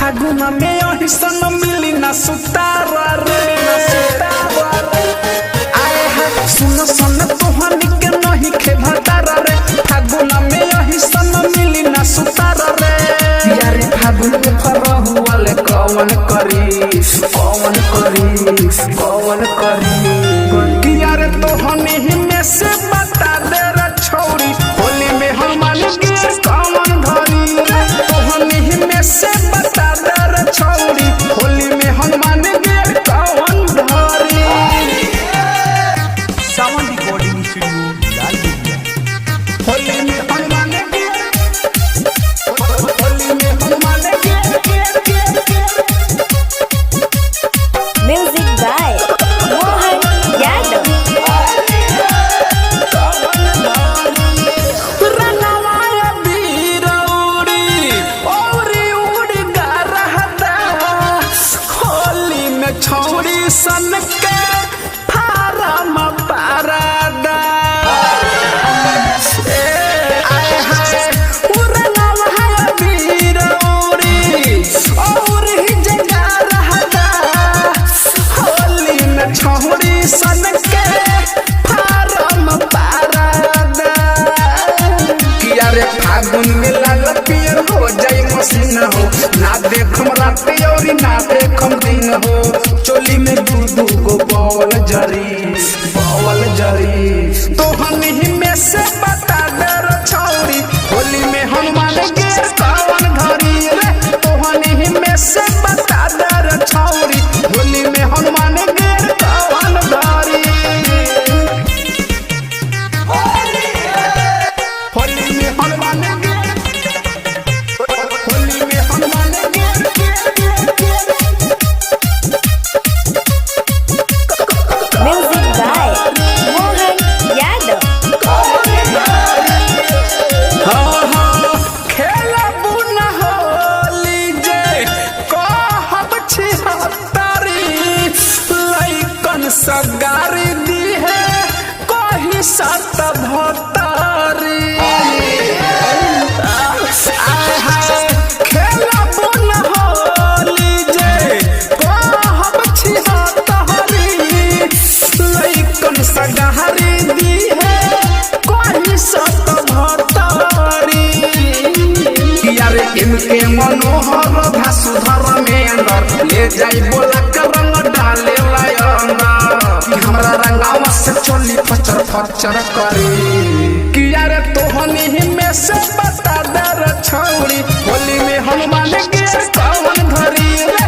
फागुन में यही सन मिली ना सुतारा रे आए है सुन सन तोहनी के नहीं खे भतारा रे फागुन में यही सन मिली ना सुतारा रे यारे फागुन में फरहु वाले कौन करी कि यारे तोहनी ही में से बता दे रे छोड़ी होली में हमारे गिर कौन धरी तोहनी ही में से बता दे रे छोड़ी होली में हमारे गिर कौन धरी सावन रिकॉर्डिंग स्टूडियो लाल होली में हमारे गिर होली में हमारे गिर म्यूजिक बाय मोहन यादव। छोड़ी सन के फारम पारादा आए हाय उरनव है बीरौरी और ही जगा रहता होली में छोड़ी सन के फारम पारादा किया रे फागुन में लाल पियर हो जाई मसीन हो ना देखम रात और ना देखम दिन हो चोली में दू को बॉल जरी तोहनी ही में से बता दे रे छोरी होली में हनुमान के कौन धरी रे तोहनी ही में से बता दे रे छोरी होली में हनुमान के कौन धरी होली में हनुमान के होली में हनुमान के म्यूजिक बाय मोहन यादव। खेलबू न होली जे कहब छिहत्तरी लइकन सगारी दी है कही सत भत्तरी खेलबू न होली जे कहब छिहत्तरी लइकन सगारी दी है कही सत भत्तरी यारे इनके मनोहर भासुधर में अंदर ले जाई बोला कर रंग डाले लायंगा हमरा रंगावा से चोली फचर फचर करे कि यारे तोहनी ही में से बता दे रे छोड़ी होली में हनुमान के कौन धरी रे